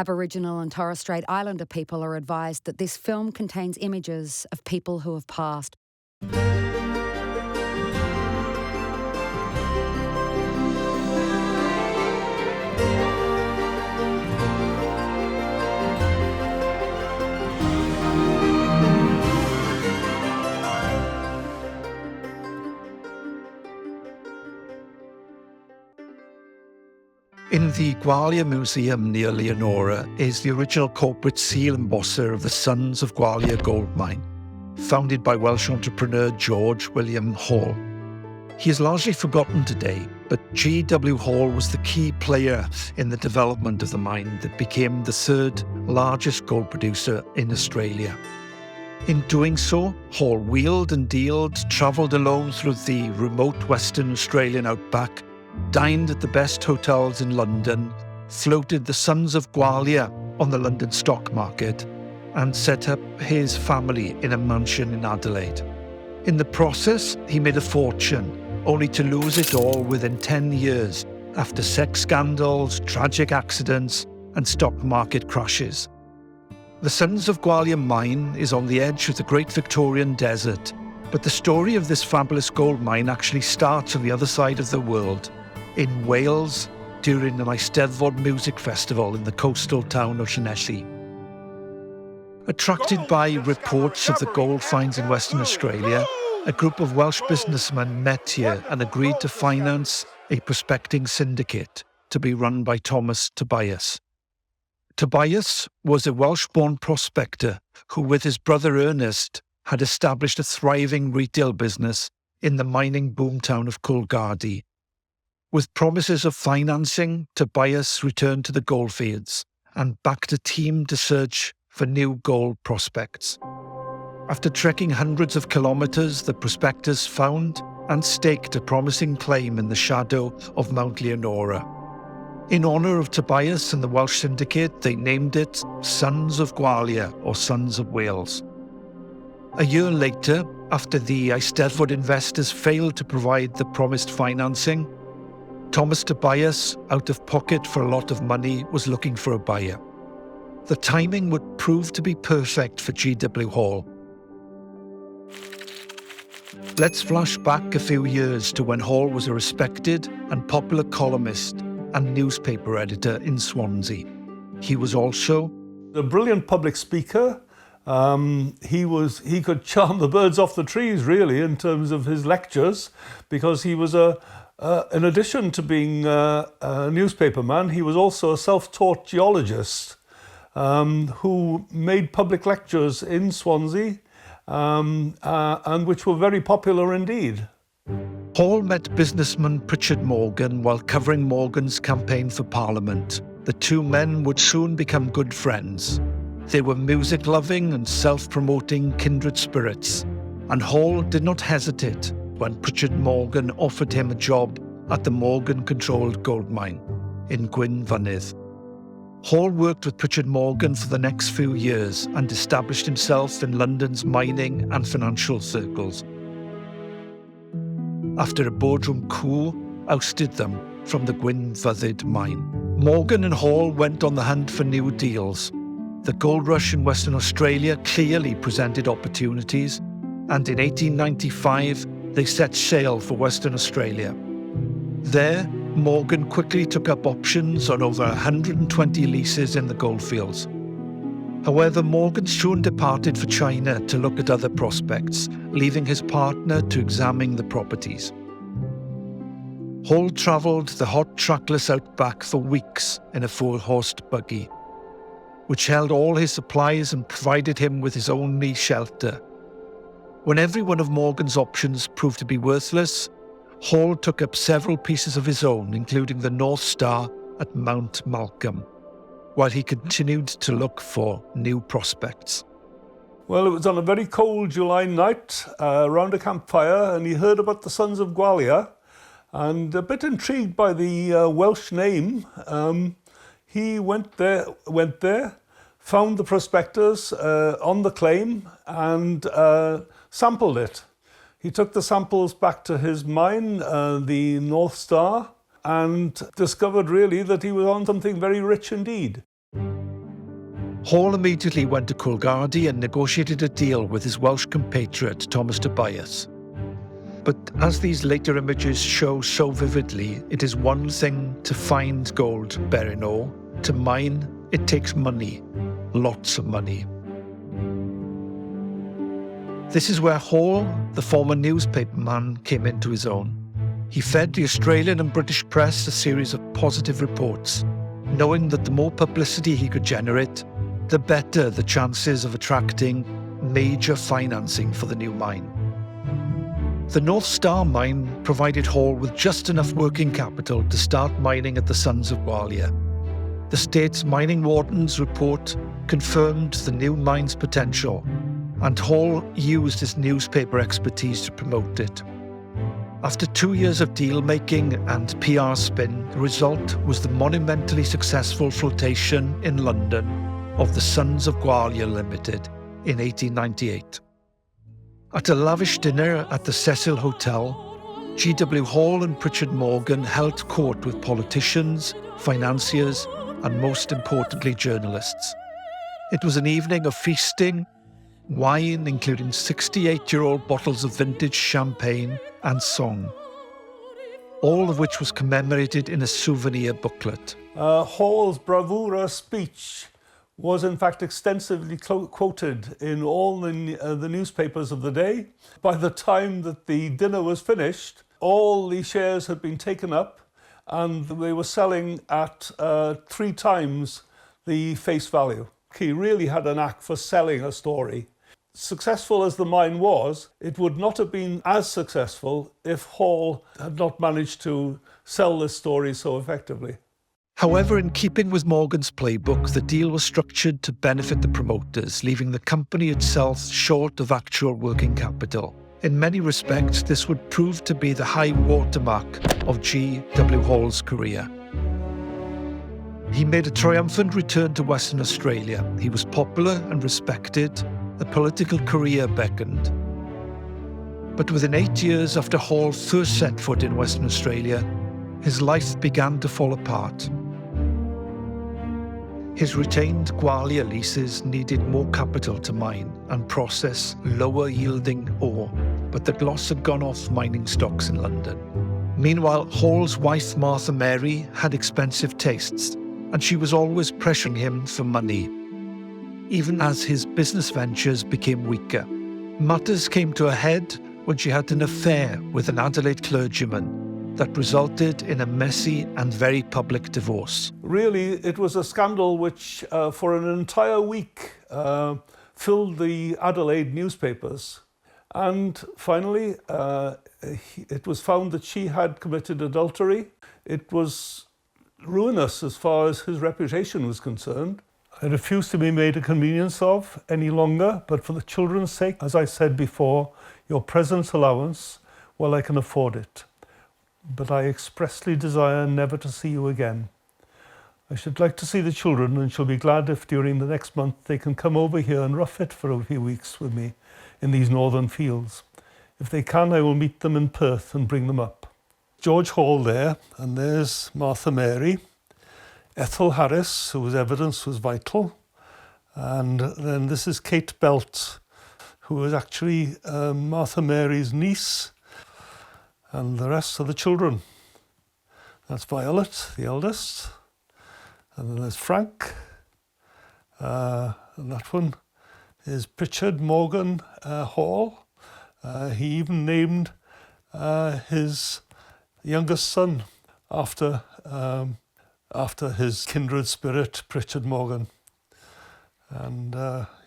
Aboriginal and Torres Strait Islander people are advised that this film contains images of people who have passed. In the Gwalia Museum near Leonora is the original corporate seal embosser of the Sons of Gwalia gold mine, founded by Welsh entrepreneur George William Hall. He is largely forgotten today, but G.W. Hall was the key player in the development of the mine that became the third largest gold producer in Australia. In doing so, Hall wheeled and dealed, travelled alone through the remote Western Australian outback, dined at the best hotels in London, floated the Sons of Gwalia on the London stock market, and set up his family in a mansion in Adelaide. In the process, he made a fortune, only to lose it all within 10 years after sex scandals, tragic accidents, and stock market crashes. The Sons of Gwalia mine is on the edge of the Great Victorian Desert, but the story of this fabulous gold mine actually starts on the other side of the world, in Wales, during an Eisteddfod music festival in the coastal town of Llanelli. Attracted by reports of the gold finds in Western Australia, a group of Welsh businessmen met here and agreed to finance a prospecting syndicate to be run by Thomas Tobias. Tobias was a Welsh-born prospector who, with his brother Ernest, had established a thriving retail business in the mining boomtown of Coolgardie. With promises of financing, Tobias returned to the goldfields and backed a team to search for new gold prospects. After trekking hundreds of kilometres, the prospectors found and staked a promising claim in the shadow of Mount Leonora. In honour of Tobias and the Welsh syndicate, they named it Sons of Gwalia, or Sons of Wales. A year later, after the Eisteddfod investors failed to provide the promised financing, Thomas Tobias, out of pocket for a lot of money, was looking for a buyer. The timing would prove to be perfect for G.W. Hall. Let's flash back a few years to when Hall was a respected and popular columnist and newspaper editor in Swansea. He was also a brilliant public speaker. He could charm the birds off the trees, really, in terms of his lectures, because he was in addition to being a newspaperman, he was also a self-taught geologist who made public lectures in Swansea and which were very popular indeed. Hall met businessman Pritchard Morgan while covering Morgan's campaign for Parliament. The two men would soon become good friends. They were music-loving and self-promoting kindred spirits, and Hall did not hesitate when Pritchard Morgan offered him a job at the Morgan-controlled gold mine in Gwyn Fynydd. Hall worked with Pritchard Morgan for the next few years and established himself in London's mining and financial circles. After a boardroom coup ousted them from the Gwyn Fynydd mine, Morgan and Hall went on the hunt for new deals. The gold rush in Western Australia clearly presented opportunities, and in 1895 they set sail for Western Australia. There, Morgan quickly took up options on over 120 leases in the goldfields. However, Morgan soon departed for China to look at other prospects, leaving his partner to examine the properties. Hall travelled the hot trackless outback for weeks in a four-horsed buggy, which held all his supplies and provided him with his only shelter. When every one of Morgan's options proved to be worthless, Hall took up several pieces of his own, including the North Star at Mount Malcolm, while he continued to look for new prospects. Well, it was on a very cold July night around a campfire, and he heard about the Sons of Gwalia, and a bit intrigued by the Welsh name, he went there, found the prospectors on the claim, and sampled it. He took the samples back to his mine, the North Star, and discovered really that he was on something very rich indeed. Hall immediately went to Coolgardie and negotiated a deal with his Welsh compatriot Thomas Tobias. But as these later images show so vividly, it is one thing to find gold bearing ore. To mine, it takes money, lots of money. This is where Hall, the former newspaperman, came into his own. He fed the Australian and British press a series of positive reports, knowing that the more publicity he could generate, the better the chances of attracting major financing for the new mine. The North Star mine provided Hall with just enough working capital to start mining at the Sons of Gwalia. The state's mining warden's report confirmed the new mine's potential, and Hall used his newspaper expertise to promote it. After 2 years of deal-making and PR spin, the result was the monumentally successful flotation in London of the Sons of Gwalia Limited in 1898. At a lavish dinner at the Cecil Hotel, G.W. Hall and Pritchard Morgan held court with politicians, financiers, and most importantly, journalists. It was an evening of feasting, wine, including 68-year-old bottles of vintage champagne, and song, all of which was commemorated in a souvenir booklet. Hall's bravura speech was in fact extensively quoted in all the newspapers of the day. By the time that the dinner was finished, all the shares had been taken up and they were selling at 3 times the face value. He really had a knack for selling a story. Successful as the mine was, it would not have been as successful if Hall had not managed to sell this story so effectively. However, in keeping with Morgan's playbook, the deal was structured to benefit the promoters, leaving the company itself short of actual working capital. In many respects, this would prove to be the high watermark of G.W. Hall's career. He made a triumphant return to Western Australia. He was popular and respected. A political career beckoned. But within 8 years after Hall first set foot in Western Australia, his life began to fall apart. His retained Gwalia leases needed more capital to mine and process lower-yielding ore, but the gloss had gone off mining stocks in London. Meanwhile, Hall's wife Martha Mary had expensive tastes, and she was always pressuring him for money, even as his business ventures became weaker. Matters came to a head when she had an affair with an Adelaide clergyman that resulted in a messy and very public divorce. Really, it was a scandal which, for an entire week, filled the Adelaide newspapers. And finally, it was found that she had committed adultery. It was ruinous as far as his reputation was concerned. I refuse to be made a convenience of any longer, but for the children's sake, as I said before, your present allowance, well, I can afford it. But I expressly desire never to see you again. I should like to see the children and shall be glad if during the next month they can come over here and rough it for a few weeks with me in these northern fields. If they can, I will meet them in Perth and bring them up. George Hall there, and there's Martha Mary. Ethel Harris, whose evidence was vital. And then this is Kate Belt, who was actually Martha Mary's niece. And the rest are the children. That's Violet, the eldest. And then there's Frank. And that one is Pritchard Morgan Hall. He even named his youngest son after his kindred spirit, Pritchard Morgan. And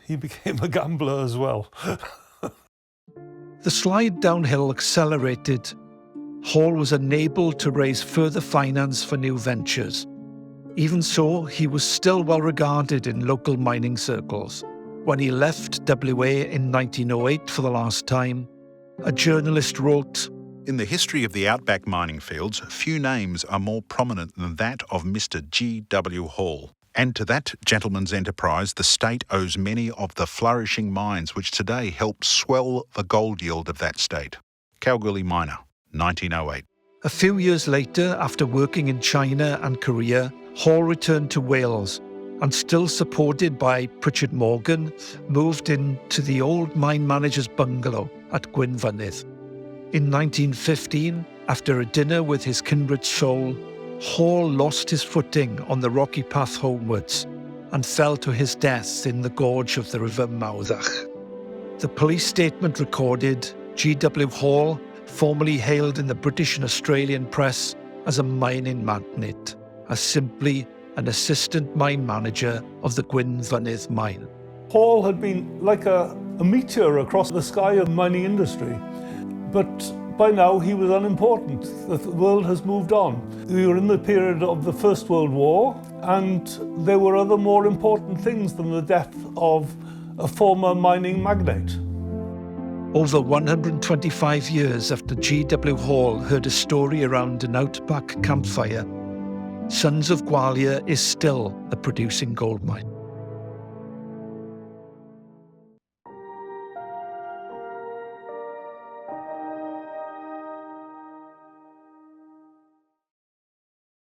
he became a gambler as well. The slide downhill accelerated. Hall was unable to raise further finance for new ventures. Even so, he was still well regarded in local mining circles. When he left WA in 1908 for the last time, a journalist wrote, "In the history of the outback mining fields, few names are more prominent than that of Mr. G.W. Hall. And to that gentleman's enterprise, the state owes many of the flourishing mines which today help swell the gold yield of that state." Coolgardie Miner, 1908. A few years later, after working in China and Korea, Hall returned to Wales, and still supported by Pritchard Morgan, moved into the old mine manager's bungalow at Gwynfynydd. In 1915, after a dinner with his kindred soul, Hall lost his footing on the rocky path homewards and fell to his death in the gorge of the River Mawddach. The police statement recorded G.W. Hall, formerly hailed in the British and Australian press as a mining magnate, as simply an assistant mine manager of the Gwynfynydd mine. Hall had been like a meteor across the sky of the mining industry, but by now he was unimportant. The world has moved on. We were in the period of the First World War, and there were other more important things than the death of a former mining magnate. Over 125 years after G.W. Hall heard a story around an outback campfire, Sons of Gwalia is still a producing gold mine.